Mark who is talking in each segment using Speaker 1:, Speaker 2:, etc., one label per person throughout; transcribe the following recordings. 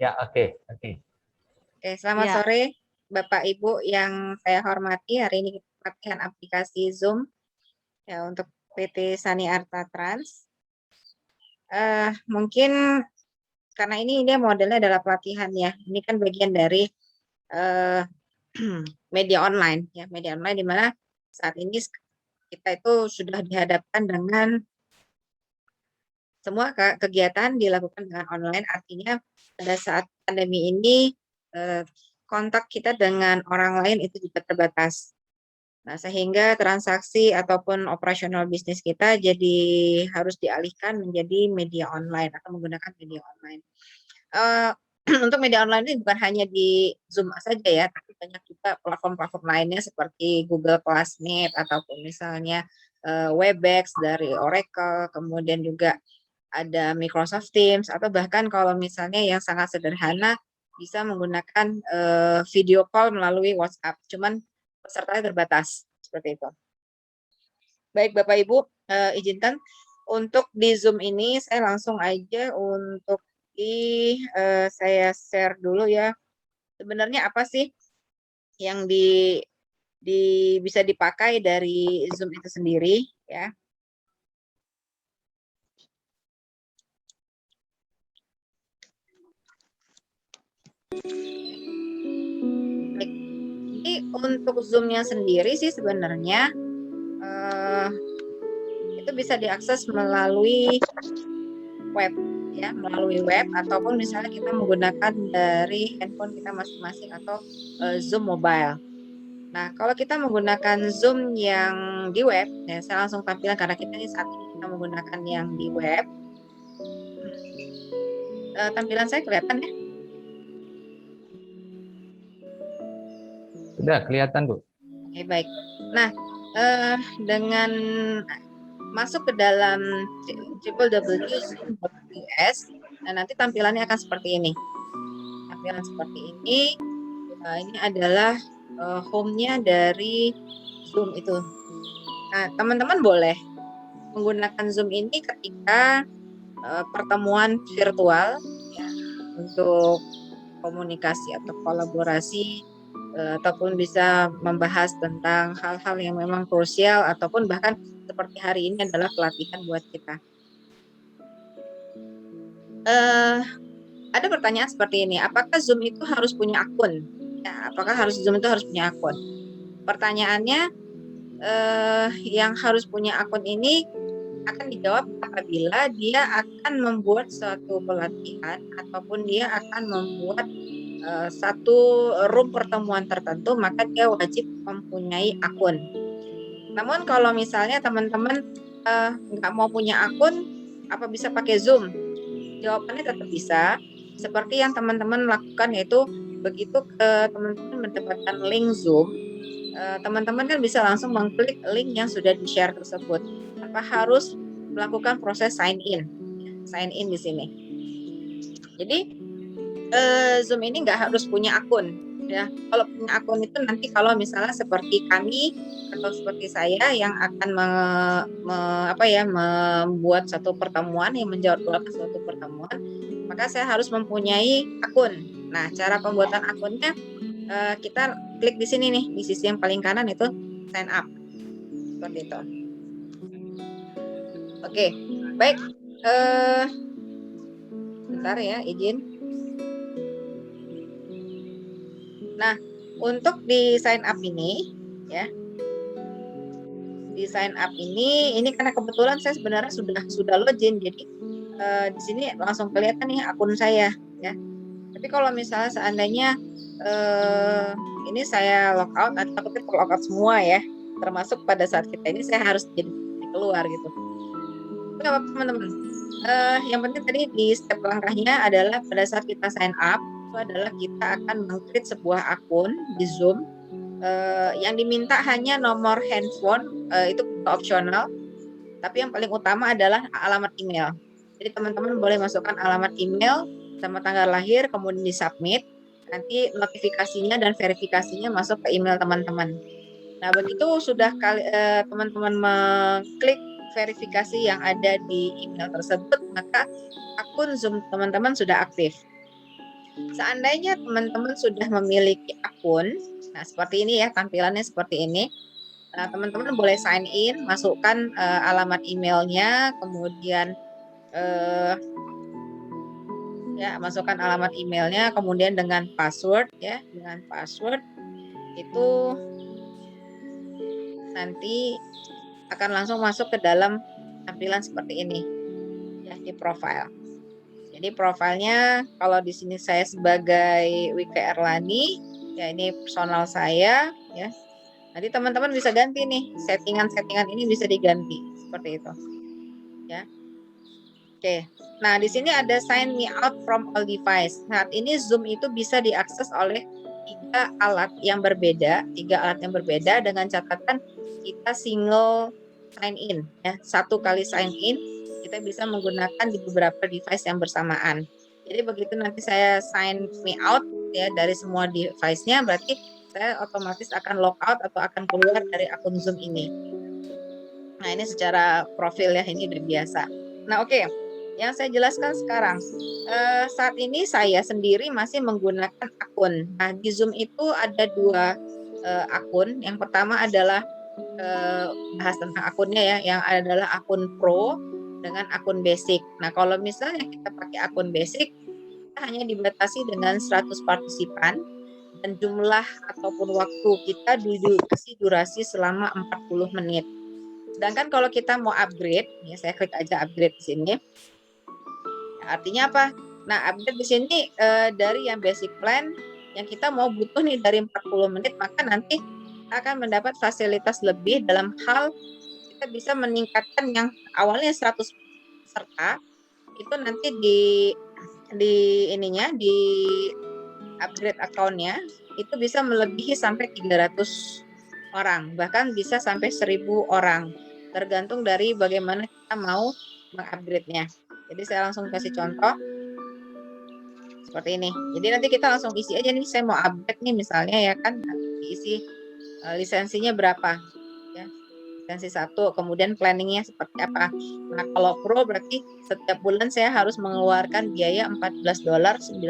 Speaker 1: Ya, oke, oke.
Speaker 2: Oke, selamat
Speaker 3: Ya.
Speaker 2: sore Bapak Ibu yang saya hormati. Hari ini kita pelatihan aplikasi Zoom ya untuk PT Sani Arta Trans. Mungkin karena ini dia modelnya adalah pelatihan ya. Ini kan bagian dari eh, media online ya, media online di mana saat ini kita itu sudah dihadapkan dengan semua kegiatan dilakukan dengan online, artinya pada saat pandemi ini kontak kita dengan orang lain itu juga terbatas. Nah, sehingga transaksi ataupun operasional bisnis kita jadi harus dialihkan menjadi media online atau menggunakan media online. Untuk media online ini bukan hanya di Zoom saja ya, tapi banyak juga platform-platform lainnya seperti Google Classmeet ataupun misalnya Webex dari Oracle, kemudian juga ada Microsoft Teams, atau bahkan kalau misalnya yang sangat sederhana bisa menggunakan video call melalui WhatsApp, cuman pesertanya terbatas seperti itu. Baik Bapak Ibu, izinkan untuk di Zoom ini saya langsung aja untuk saya share dulu ya. Sebenarnya apa sih yang bisa dipakai dari Zoom itu sendiri ya? Jadi untuk Zoom-nya sendiri sih sebenarnya itu bisa diakses melalui web ya, melalui web ataupun misalnya kita menggunakan dari handphone kita masing-masing atau Zoom mobile. Nah, kalau kita menggunakan Zoom yang di web, ya saya langsung tampilkan karena kita ini saat ini kita menggunakan yang di web. Tampilan saya kelihatan ya?
Speaker 1: Sudah kelihatan, Bu.
Speaker 2: Oke, baik. Nah, dengan masuk ke dalam www.zoom.us, nah nanti tampilannya akan seperti ini. Tampilan seperti ini, ini adalah home-nya dari Zoom itu. Nah, teman-teman boleh menggunakan Zoom ini ketika pertemuan virtual ya, untuk komunikasi atau kolaborasi ataupun bisa membahas tentang hal-hal yang memang krusial ataupun bahkan seperti hari ini adalah pelatihan buat kita. Ada pertanyaan seperti ini, apakah Zoom itu harus punya akun? Ya, apakah Zoom itu harus punya akun? Pertanyaannya, yang harus punya akun ini akan dijawab apabila dia akan membuat suatu pelatihan ataupun dia akan membuat satu room pertemuan tertentu, maka dia wajib mempunyai akun. Namun kalau misalnya teman-teman nggak mau punya akun, apa bisa pakai Zoom? Jawabannya tetap bisa. Seperti yang teman-teman lakukan, yaitu begitu teman-teman mendapatkan link Zoom, teman-teman kan bisa langsung mengklik link yang sudah di-share tersebut tanpa harus melakukan proses sign in di sini. Jadi Zoom ini nggak harus punya akun ya. Kalau punya akun itu nanti kalau misalnya seperti kami atau seperti saya yang akan membuat satu pertemuan, yang menjadwalkan suatu pertemuan, maka saya harus mempunyai akun. Nah, cara pembuatan akunnya kita klik di sini nih, di sisi yang paling kanan itu sign up. Seperti itu. Oke, baik. Bentar ya, izin. Nah, untuk di sign up ini ya. Di sign up ini karena kebetulan saya sebenarnya sudah login, jadi di sini langsung kelihatan nih akun saya ya. Tapi kalau misalnya seandainya ini saya logout, nanti takutnya logout semua ya, termasuk pada saat kita ini saya harus jadi keluar gitu. Oke teman-teman, yang penting tadi di step langkahnya adalah pada saat kita sign up itu adalah kita akan meng-create sebuah akun di Zoom. Yang diminta hanya nomor handphone, itu opsional, tapi yang paling utama adalah alamat email. Jadi teman-teman boleh masukkan alamat email sama tanggal lahir, kemudian di-submit, nanti notifikasinya dan verifikasinya masuk ke email teman-teman. Nah, begitu sudah teman-teman mengklik verifikasi yang ada di email tersebut, maka akun Zoom teman-teman sudah aktif. Seandainya teman-teman sudah memiliki akun, nah seperti ini ya, tampilannya seperti ini. Nah, teman-teman boleh sign in, masukkan alamat emailnya, kemudian ya masukkan alamat emailnya, kemudian dengan password ya, dengan password itu nanti akan langsung masuk ke dalam tampilan seperti ini ya, di profile. Jadi profilnya kalau di sini saya sebagai Wike Erlani, ya ini personal saya ya. Nanti teman-teman bisa ganti nih, settingan-settingan ini bisa diganti seperti itu. Ya. Oke. Nah, di sini ada sign me out from all device. Saat ini Zoom itu bisa diakses oleh tiga alat yang berbeda dengan catatan kita single sign in ya. Satu kali sign in kita bisa menggunakan di beberapa device yang bersamaan. Jadi begitu nanti saya sign me out ya dari semua device-nya, berarti saya otomatis akan log out atau akan keluar dari akun Zoom ini. Nah, ini secara profil ya, ini udah biasa. Nah, oke. Yang saya jelaskan sekarang, saat ini saya sendiri masih menggunakan akun. Nah, di Zoom itu ada dua akun. Yang pertama adalah bahas tentang akunnya ya, yang adalah akun Pro dengan akun Basic. Nah, kalau misalnya kita pakai akun Basic, kita hanya dibatasi dengan 100 partisipan dan jumlah ataupun waktu kita dikasih durasi selama 40 menit. Sedangkan kalau kita mau upgrade, ya saya klik aja upgrade di sini. Artinya apa? Nah, upgrade di sini dari yang basic plan yang kita mau butuh nih dari 40 menit, maka nanti kita akan mendapat fasilitas lebih dalam hal kita bisa meningkatkan yang awalnya 100 peserta itu nanti di ininya di upgrade akunnya itu bisa melebihi sampai 300 orang, bahkan bisa sampai 1.000 orang. Tergantung dari bagaimana kita mau mengupgrade-nya. Jadi saya langsung kasih contoh seperti ini. Jadi nanti kita langsung isi aja nih, saya mau upgrade nih misalnya ya kan, diisi lisensinya berapa ya. Lisensi 1, kemudian planningnya seperti apa. Nah, kalau pro berarti setiap bulan saya harus mengeluarkan biaya $14.99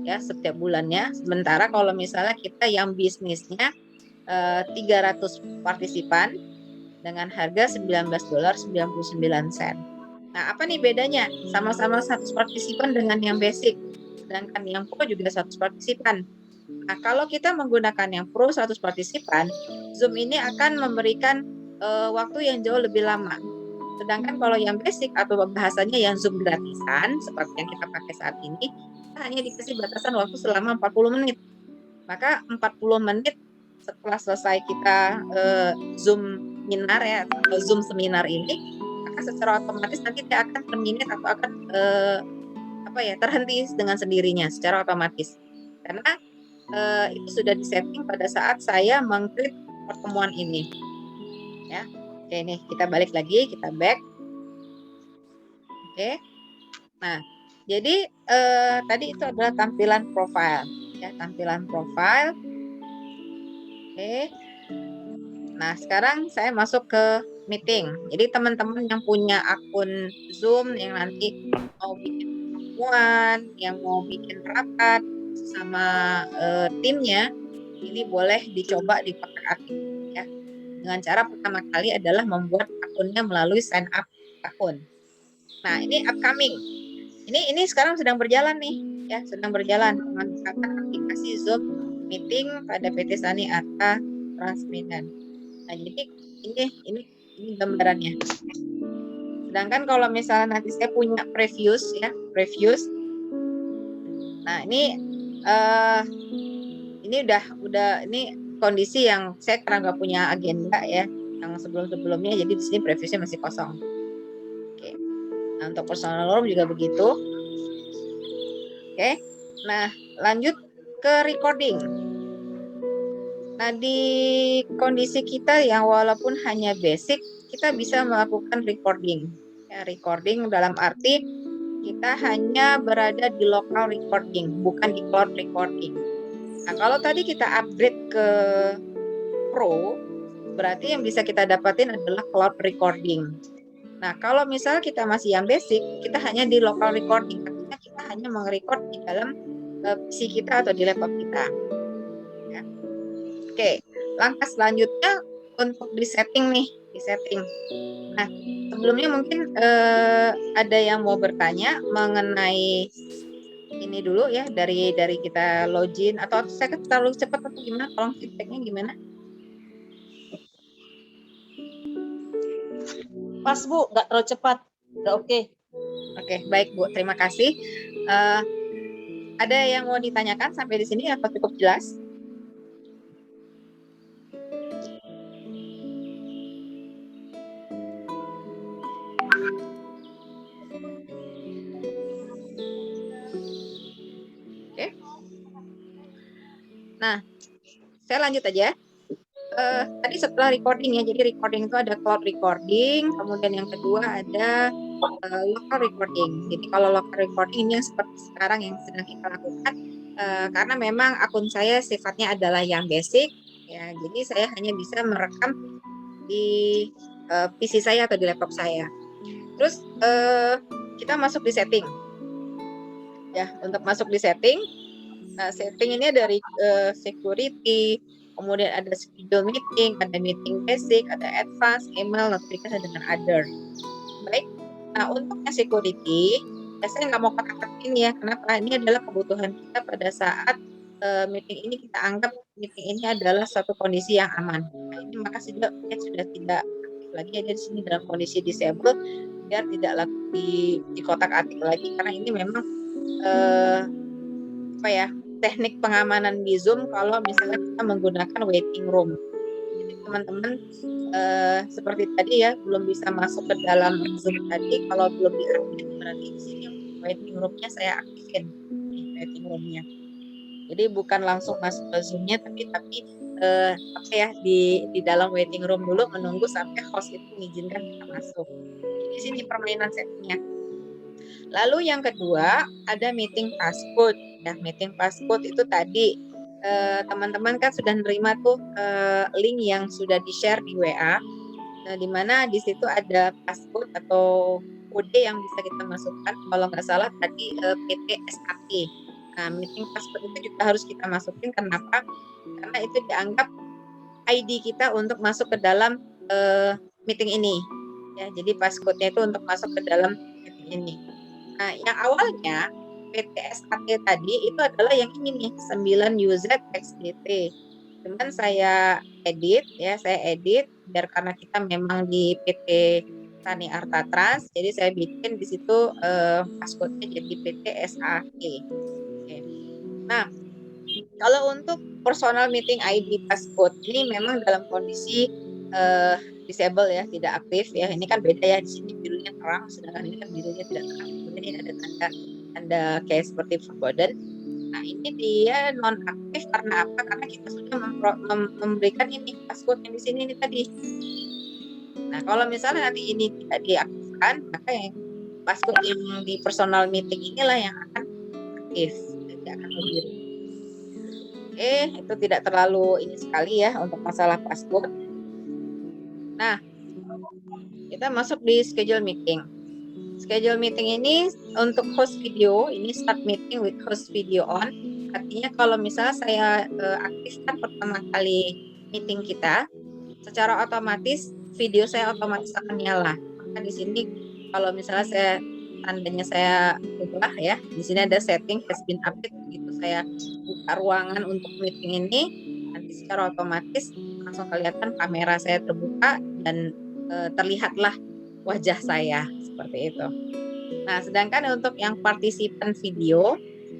Speaker 2: ya setiap bulannya. Sementara kalau misalnya kita yang bisnisnya 300 partisipan dengan harga $19.99. Nah, apa nih bedanya? Sama-sama 100 partisipan dengan yang basic. Sedangkan yang pro juga 100 partisipan. Nah, kalau kita menggunakan yang pro 100 partisipan, Zoom ini akan memberikan waktu yang jauh lebih lama. Sedangkan kalau yang basic atau bahasanya yang Zoom gratisan, seperti yang kita pakai saat ini, kita hanya dikasih batasan waktu selama 40 menit. Maka 40 menit setelah selesai kita Zoom seminar ya, atau Zoom seminar ini, maka secara otomatis nanti dia akan terminate atau akan terhenti dengan sendirinya secara otomatis. Karena itu sudah disetting pada saat saya mengklik pertemuan ini. Ya. Oke, nih kita balik lagi, kita back. Oke. Nah, jadi tadi itu adalah tampilan profile ya, tampilan profile. Oke. Nah, sekarang saya masuk ke meeting. Jadi teman-teman yang punya akun Zoom yang nanti mau bikin pertemuan, yang mau bikin rapat sama timnya, ini boleh dicoba di kotak atik ya. Dengan cara pertama kali adalah membuat akunnya melalui sign up akun. Nah, ini upcoming. Ini sekarang sedang berjalan nih, ya, sedang berjalan menggunakan aplikasi Zoom Meeting pada PT Sani Arta Transmedan. Nah, jadi ini gambarannya. Sedangkan kalau misalnya nanti saya punya previews ya, previews. Nah, ini udah ini kondisi yang saya karena nggak punya agenda ya, yang sebelum-sebelumnya, jadi di sini previewsnya masih kosong. Oke. Nah, untuk personal room juga begitu. Oke. Nah, lanjut ke recording. Nah, di kondisi kita yang walaupun hanya basic, kita bisa melakukan recording. Ya, recording dalam arti kita hanya berada di local recording, bukan di cloud recording. Nah, kalau tadi kita upgrade ke Pro, berarti yang bisa kita dapatin adalah cloud recording. Nah, kalau misalnya kita masih yang basic, kita hanya di local recording, artinya kita hanya merecord di dalam PC kita atau di laptop kita. Ya. Oke, langkah selanjutnya untuk disetting nih, disetting. Nah, sebelumnya mungkin ada yang mau bertanya mengenai ini dulu ya, dari kita login, atau saya terlalu cepat atau gimana? Tolong feedbacknya gimana?
Speaker 1: Pas Bu, nggak terlalu cepat, udah oke.
Speaker 2: Oke, baik Bu, terima kasih. Ada yang mau ditanyakan sampai di sini apa cukup jelas? Oke. Nah, saya lanjut aja. Tadi setelah recording ya, jadi recording itu ada cloud recording, kemudian yang kedua ada local recording. Jadi kalau local recording ini yang seperti sekarang yang sedang kita lakukan, karena memang akun saya sifatnya adalah yang basic, ya, jadi saya hanya bisa merekam di PC saya atau di laptop saya. Terus kita masuk di setting, ya. Untuk masuk di setting, nah setting ini dari security, kemudian ada schedule meeting, ada meeting basic, ada advance, email, notification, dan other. Baik. Nah, untuk yang security, saya nggak mau kotak-katakin ya. Kenapa? Ini adalah kebutuhan kita pada saat meeting ini kita anggap meeting ini adalah suatu kondisi yang aman. Nah, ini maka sudah tidak aktif lagi ada di sini dalam kondisi disable, biar tidak lagi di kotak-atik lagi, karena ini memang apa ya, teknik pengamanan di Zoom kalau misalnya kita menggunakan waiting room. Jadi teman-teman seperti tadi ya, belum bisa masuk ke dalam Zoom tadi, kalau belum diaktif berarti di sini waiting room-nya saya aktifin, waiting room-nya. Jadi bukan langsung masuk ke Zoom-nya, tapi apa ya, di dalam waiting room dulu menunggu sampai host itu mengizinkan kita masuk. Jadi sini permainan settingnya. Lalu yang kedua ada meeting passcode. Ya, meeting passcode itu tadi teman-teman kan sudah menerima tuh link yang sudah di-share di WA. Nah, di mana di situ ada passcode atau kode yang bisa kita masukkan. Kalau nggak salah tadi PT SAP. Nah, meeting passcode itu juga harus kita masukin. Kenapa? Karena itu dianggap ID kita untuk masuk ke dalam meeting ini. Ya, jadi passcode-nya itu untuk masuk ke dalam meeting ini. Nah, yang awalnya PTSAT tadi itu adalah yang ini nih, 9UZ-XDT. Cuman saya edit ya, biar karena kita memang di PT Tani Arta Trans, jadi saya bikin di situ passcode-nya jadi PTSAT. Oke. Nah, kalau untuk personal meeting ID passcode ini memang dalam kondisi disable ya, tidak aktif ya. Ini kan beda ya, di sini birunya terang, sedangkan ini kan birunya tidak terang. Kemudian ini ada tanda kayak seperti forgotten. Nah, ini dia non aktif karena apa? Karena kita sudah memberikan ini password yang di sini ini tadi. Nah, kalau misalnya nanti ini tidak diaktifkan, maka yang password yang di personal meeting inilah yang akan aktif, tidak akan biru. Oke, itu tidak terlalu ini sekali ya untuk masalah password. Nah, kita masuk di schedule meeting. Schedule meeting ini untuk host video, ini start meeting with host video on. Artinya kalau misalnya saya aktifkan pertama kali meeting kita, secara otomatis video saya otomatis akan nyala. Maka di sini kalau misalnya tandanya saya ubah ya, di sini ada setting has been update, begitu saya buka ruangan untuk meeting ini, nanti secara otomatis langsung kelihatan kamera saya terbuka dan terlihatlah wajah saya seperti itu. Nah, sedangkan untuk yang partisipan video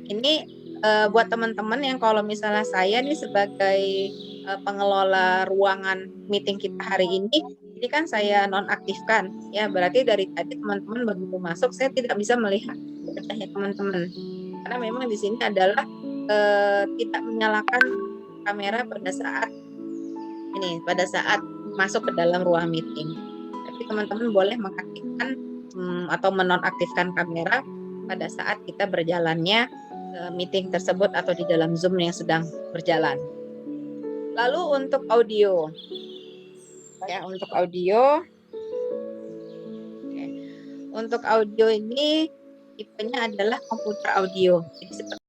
Speaker 2: ini buat teman-teman yang kalau misalnya saya nih sebagai pengelola ruangan meeting kita hari ini kan saya nonaktifkan ya, berarti dari tadi teman-teman begitu masuk saya tidak bisa melihat wajahnya teman-teman, karena memang di sini adalah tidak menyalakan kamera pada saat masuk ke dalam ruang meeting. Tapi teman-teman boleh mengaktifkan atau menonaktifkan kamera pada saat kita berjalannya meeting tersebut atau di dalam Zoom yang sedang berjalan. Lalu untuk audio, ya, untuk audio ini tipenya adalah komputer audio. Jadi seperti